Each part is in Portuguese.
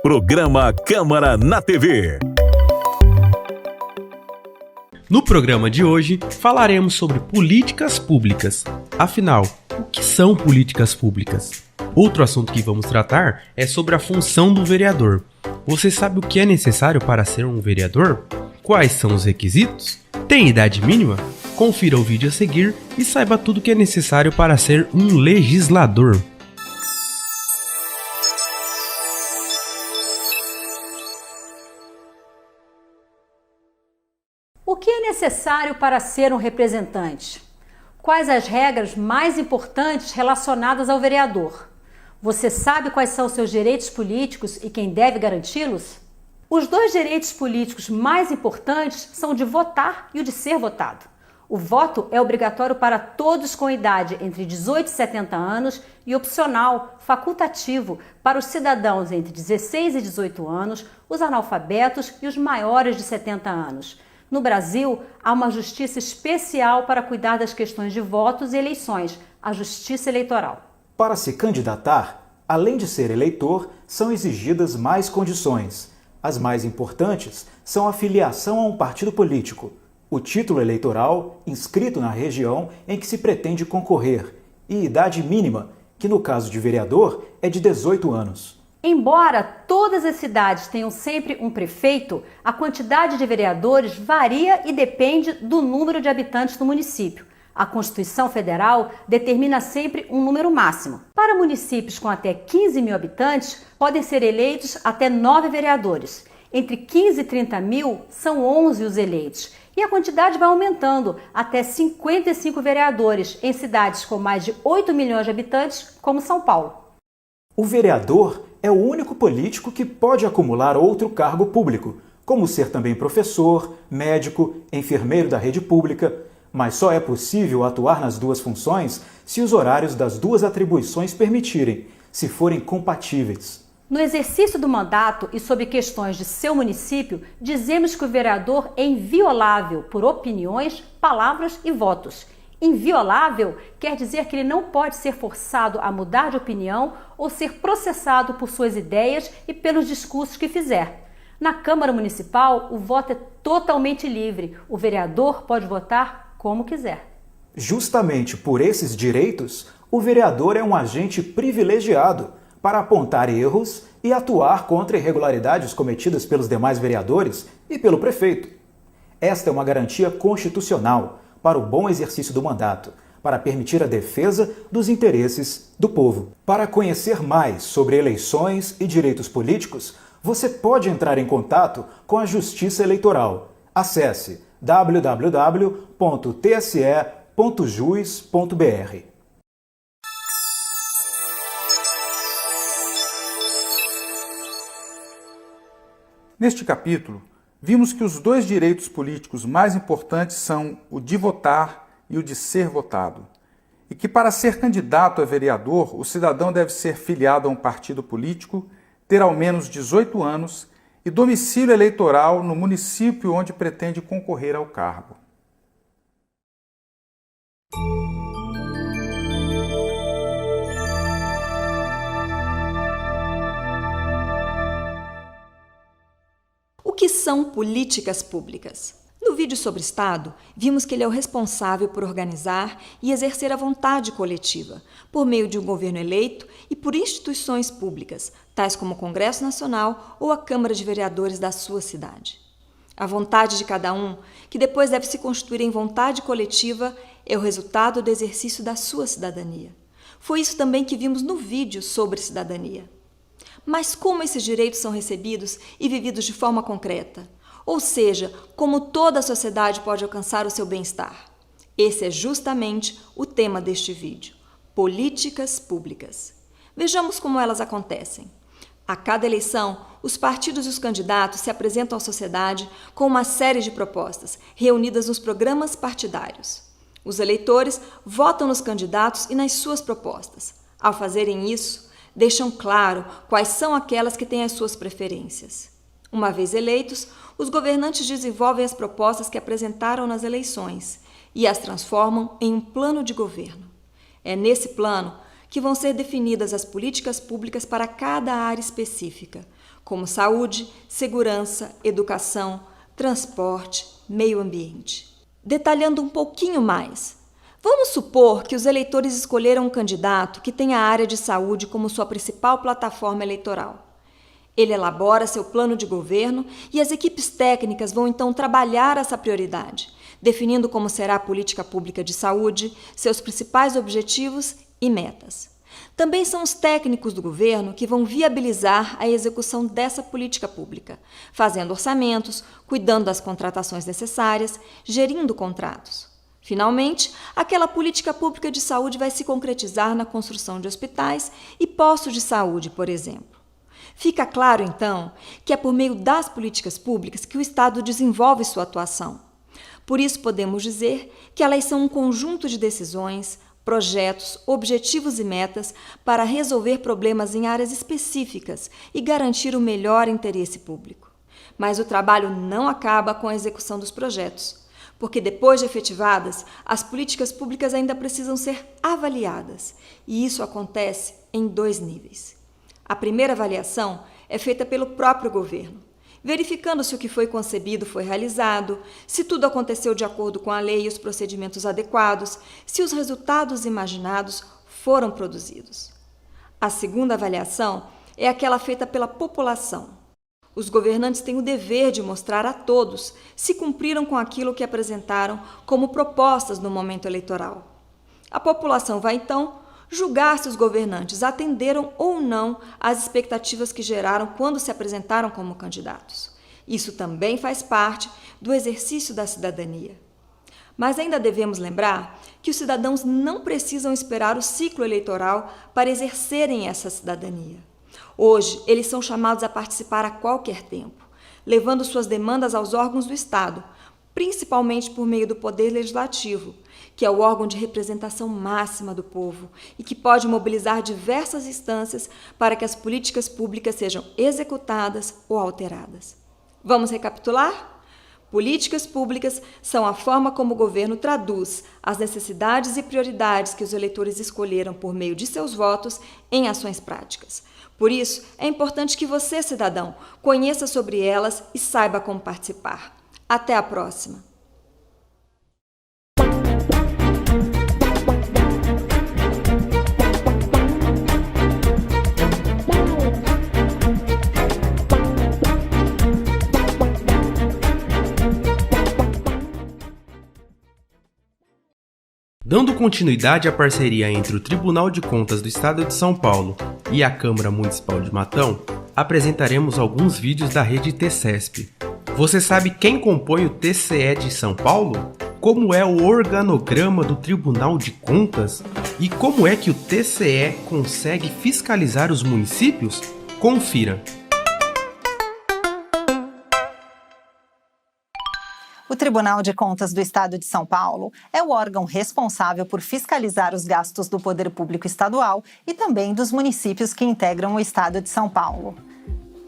Programa Câmara na TV. No programa de hoje, falaremos sobre políticas públicas. Afinal, o que são políticas públicas? Outro assunto que vamos tratar é sobre a função do vereador. Você sabe o que é necessário para ser um vereador? Quais são os requisitos? Tem idade mínima? Confira o vídeo a seguir e saiba tudo o que é necessário para ser um legislador. O que é necessário para ser um representante? Quais as regras mais importantes relacionadas ao vereador? Você sabe quais são seus direitos políticos e quem deve garanti-los? Os dois direitos políticos mais importantes são o de votar e o de ser votado. O voto é obrigatório para todos com idade entre 18 e 70 anos e opcional, facultativo, para os cidadãos entre 16 e 18 anos, os analfabetos e os maiores de 70 anos. No Brasil, há uma justiça especial para cuidar das questões de votos e eleições, a Justiça Eleitoral. Para se candidatar, além de ser eleitor, são exigidas mais condições. As mais importantes são a filiação a um partido político, o título eleitoral inscrito na região em que se pretende concorrer e idade mínima, que no caso de vereador é de 18 anos. Embora todas as cidades tenham sempre um prefeito, a quantidade de vereadores varia e depende do número de habitantes do município. A Constituição Federal determina sempre um número máximo. Para municípios com até 15 mil habitantes, podem ser eleitos até 9 vereadores. Entre 15 e 30 mil, são 11 os eleitos. E a quantidade vai aumentando até 55 vereadores em cidades com mais de 8 milhões de habitantes, como São Paulo. O vereador é o único político que pode acumular outro cargo público, como ser também professor, médico, enfermeiro da rede pública, mas só é possível atuar nas duas funções se os horários das duas atribuições permitirem, se forem compatíveis. No exercício do mandato e sobre questões de seu município, dizemos que o vereador é inviolável por opiniões, palavras e votos. Inviolável quer dizer que ele não pode ser forçado a mudar de opinião ou ser processado por suas ideias e pelos discursos que fizer. Na Câmara Municipal, o voto é totalmente livre. O vereador pode votar como quiser. Justamente por esses direitos, o vereador é um agente privilegiado para apontar erros e atuar contra irregularidades cometidas pelos demais vereadores e pelo prefeito. Esta é uma garantia constitucional para o bom exercício do mandato, para permitir a defesa dos interesses do povo. Para conhecer mais sobre eleições e direitos políticos, você pode entrar em contato com a Justiça Eleitoral. Acesse www.tse.jus.br. Neste capítulo, vimos que os dois direitos políticos mais importantes são o de votar e o de ser votado, e que para ser candidato a vereador, o cidadão deve ser filiado a um partido político, ter ao menos 18 anos e domicílio eleitoral no município onde pretende concorrer ao cargo. O que são políticas públicas? No vídeo sobre Estado, vimos que ele é o responsável por organizar e exercer a vontade coletiva, por meio de um governo eleito e por instituições públicas, tais como o Congresso Nacional ou a Câmara de Vereadores da sua cidade. A vontade de cada um, que depois deve se constituir em vontade coletiva, é o resultado do exercício da sua cidadania. Foi isso também que vimos no vídeo sobre cidadania. Mas como esses direitos são recebidos e vividos de forma concreta? Ou seja, como toda a sociedade pode alcançar o seu bem-estar? Esse é justamente o tema deste vídeo: políticas públicas. Vejamos como elas acontecem. A cada eleição, os partidos e os candidatos se apresentam à sociedade com uma série de propostas, reunidas nos programas partidários. Os eleitores votam nos candidatos e nas suas propostas. Ao fazerem isso, deixam claro quais são aquelas que têm as suas preferências. Uma vez eleitos, os governantes desenvolvem as propostas que apresentaram nas eleições e as transformam em um plano de governo. É nesse plano que vão ser definidas as políticas públicas para cada área específica, como saúde, segurança, educação, transporte, meio ambiente. Detalhando um pouquinho mais, vamos supor que os eleitores escolheram um candidato que tem a área de saúde como sua principal plataforma eleitoral. Ele elabora seu plano de governo e as equipes técnicas vão então trabalhar essa prioridade, definindo como será a política pública de saúde, seus principais objetivos e metas. Também são os técnicos do governo que vão viabilizar a execução dessa política pública, fazendo orçamentos, cuidando das contratações necessárias, gerindo contratos. Finalmente, aquela política pública de saúde vai se concretizar na construção de hospitais e postos de saúde, por exemplo. Fica claro, então, que é por meio das políticas públicas que o Estado desenvolve sua atuação. Por isso, podemos dizer que elas são um conjunto de decisões, projetos, objetivos e metas para resolver problemas em áreas específicas e garantir o melhor interesse público. Mas o trabalho não acaba com a execução dos projetos, porque depois de efetivadas, as políticas públicas ainda precisam ser avaliadas, e isso acontece em 2 níveis. A primeira avaliação é feita pelo próprio governo, verificando se o que foi concebido foi realizado, se tudo aconteceu de acordo com a lei e os procedimentos adequados, se os resultados imaginados foram produzidos. A segunda avaliação é aquela feita pela população. Os governantes têm o dever de mostrar a todos se cumpriram com aquilo que apresentaram como propostas no momento eleitoral. A população vai, então, julgar se os governantes atenderam ou não às expectativas que geraram quando se apresentaram como candidatos. Isso também faz parte do exercício da cidadania. Mas ainda devemos lembrar que os cidadãos não precisam esperar o ciclo eleitoral para exercerem essa cidadania. Hoje, eles são chamados a participar a qualquer tempo, levando suas demandas aos órgãos do Estado, principalmente por meio do Poder Legislativo, que é o órgão de representação máxima do povo e que pode mobilizar diversas instâncias para que as políticas públicas sejam executadas ou alteradas. Vamos recapitular? Políticas públicas são a forma como o governo traduz as necessidades e prioridades que os eleitores escolheram por meio de seus votos em ações práticas. Por isso, é importante que você, cidadão, conheça sobre elas e saiba como participar. Até a próxima! Dando continuidade à parceria entre o Tribunal de Contas do Estado de São Paulo e a Câmara Municipal de Matão, apresentaremos alguns vídeos da rede TCESP. Você sabe quem compõe o TCE de São Paulo? Como é o organograma do Tribunal de Contas? E como é que o TCE consegue fiscalizar os municípios? Confira! O Tribunal de Contas do Estado de São Paulo é o órgão responsável por fiscalizar os gastos do poder público estadual e também dos municípios que integram o Estado de São Paulo.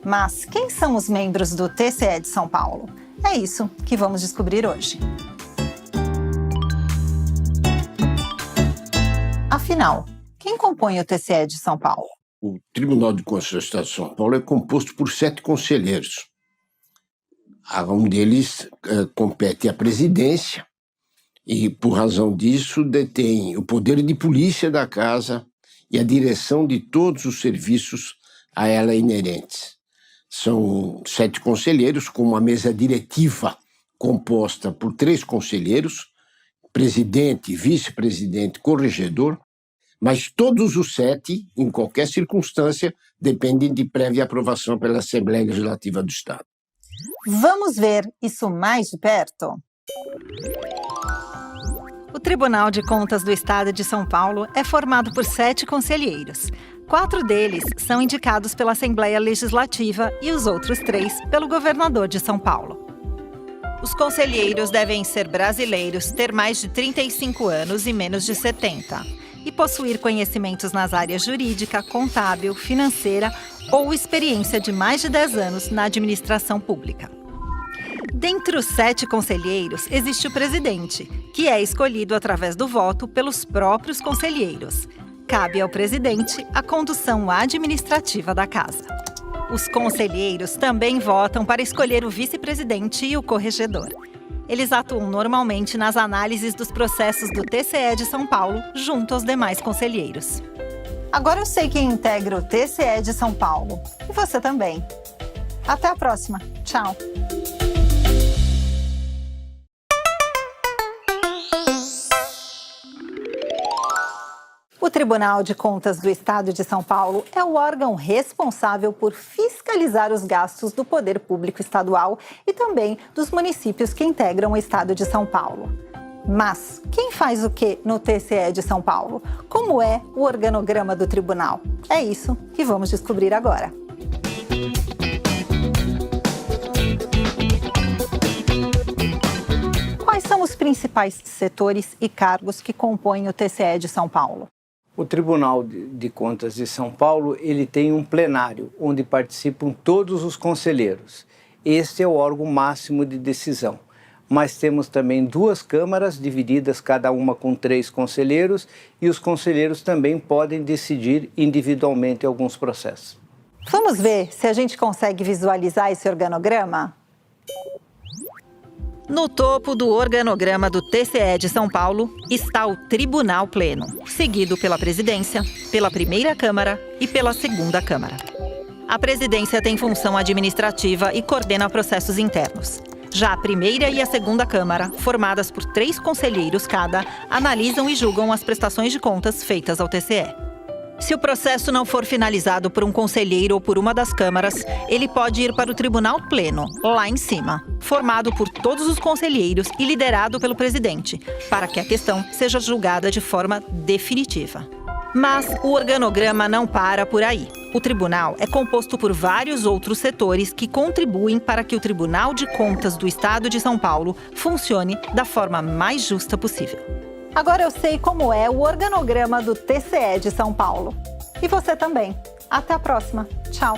Mas quem são os membros do TCE de São Paulo? É isso que vamos descobrir hoje. Afinal, quem compõe o TCE de São Paulo? O Tribunal de Contas do Estado de São Paulo é composto por 7 conselheiros. Um deles compete à presidência e, por razão disso, detém o poder de polícia da casa e a direção de todos os serviços a ela inerentes. São 7 conselheiros, com uma mesa diretiva composta por 3 conselheiros, presidente, vice-presidente, corregedor, mas todos os 7, em qualquer circunstância, dependem de prévia aprovação pela Assembleia Legislativa do Estado. Vamos ver isso mais de perto? O Tribunal de Contas do Estado de São Paulo é formado por 7 conselheiros. 4 deles são indicados pela Assembleia Legislativa e os outros 3 pelo governador de São Paulo. Os conselheiros devem ser brasileiros, ter mais de 35 anos e menos de 70, e possuir conhecimentos nas áreas jurídica, contábil, financeira ou experiência de mais de 10 anos na administração pública. Dentre os 7 conselheiros, existe o presidente, que é escolhido através do voto pelos próprios conselheiros. cabe ao presidente a condução administrativa da casa. Os conselheiros também votam para escolher o vice-presidente e o corregedor. Eles atuam normalmente nas análises dos processos do TCE de São Paulo, junto aos demais conselheiros. Agora eu sei quem integra o TCE de São Paulo. E você também. Até a próxima. Tchau. O Tribunal de Contas do Estado de São Paulo é o órgão responsável por fiscalizar os gastos do poder público estadual e também dos municípios que integram o Estado de São Paulo. Mas quem faz o que no TCE de São Paulo? Como é o organograma do tribunal? É isso que vamos descobrir agora. Quais são os principais setores e cargos que compõem o TCE de São Paulo? O Tribunal de Contas de São Paulo, ele tem um plenário, onde participam todos os conselheiros. Este é o órgão máximo de decisão. Mas temos também 2 câmaras, divididas cada uma com 3 conselheiros, e os conselheiros também podem decidir individualmente alguns processos. Vamos ver se a gente consegue visualizar esse organograma? No topo do organograma do TCE de São Paulo está o Tribunal Pleno, seguido pela Presidência, pela Primeira Câmara e pela Segunda Câmara. A Presidência tem função administrativa e coordena processos internos. Já a Primeira e a Segunda Câmara, formadas por 3 conselheiros cada, analisam e julgam as prestações de contas feitas ao TCE. Se o processo não for finalizado por um conselheiro ou por uma das câmaras, ele pode ir para o Tribunal Pleno, lá em cima, formado por todos os conselheiros e liderado pelo presidente, para que a questão seja julgada de forma definitiva. Mas o organograma não para por aí. O tribunal é composto por vários outros setores que contribuem para que o Tribunal de Contas do Estado de São Paulo funcione da forma mais justa possível. Agora eu sei como é o organograma do TCE de São Paulo. E você também. Até a próxima. Tchau.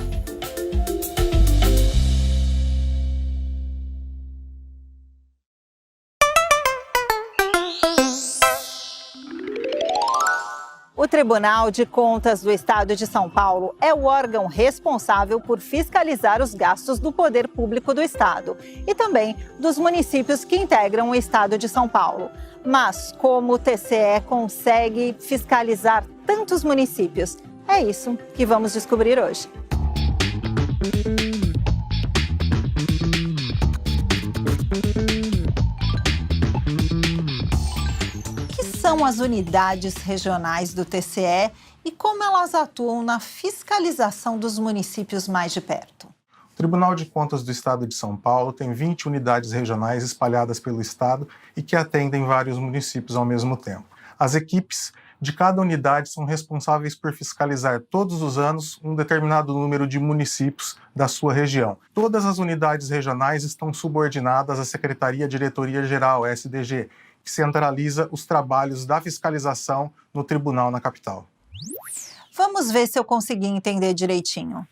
O Tribunal de Contas do Estado de São Paulo é o órgão responsável por fiscalizar os gastos do poder público do Estado e também dos municípios que integram o Estado de São Paulo. Mas como o TCE consegue fiscalizar tantos municípios? É isso que vamos descobrir hoje. São as unidades regionais do TCE e como elas atuam na fiscalização dos municípios mais de perto. O Tribunal de Contas do Estado de São Paulo tem 20 unidades regionais espalhadas pelo Estado e que atendem vários municípios ao mesmo tempo. As equipes de cada unidade são responsáveis por fiscalizar todos os anos um determinado número de municípios da sua região. Todas as unidades regionais estão subordinadas à Secretaria Diretoria Geral, SDG, que centraliza os trabalhos da fiscalização no tribunal na capital. Vamos ver se eu consegui entender direitinho.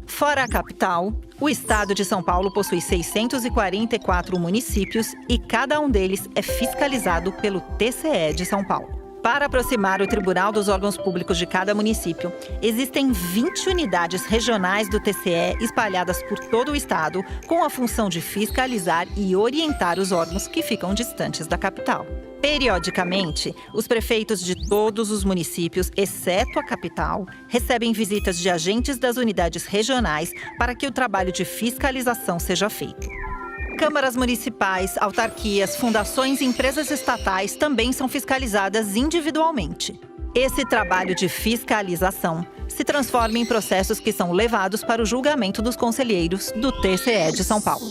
Fora a capital, o estado de São Paulo possui 644 municípios e cada um deles é fiscalizado pelo TCE de São Paulo. Para aproximar o tribunal dos órgãos públicos de cada município, existem 20 unidades regionais do TCE espalhadas por todo o estado, com a função de fiscalizar e orientar os órgãos que ficam distantes da capital. Periodicamente, os prefeitos de todos os municípios, exceto a capital, recebem visitas de agentes das unidades regionais para que o trabalho de fiscalização seja feito. Câmaras municipais, autarquias, fundações e empresas estatais também são fiscalizadas individualmente. Esse trabalho de fiscalização se transforma em processos que são levados para o julgamento dos conselheiros do TCE de São Paulo.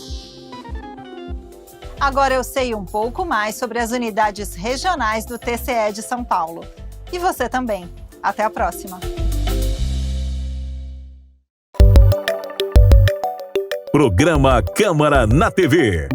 Agora eu sei um pouco mais sobre as unidades regionais do TCE de São Paulo. E você também. Até a próxima! Programa Câmara na TV.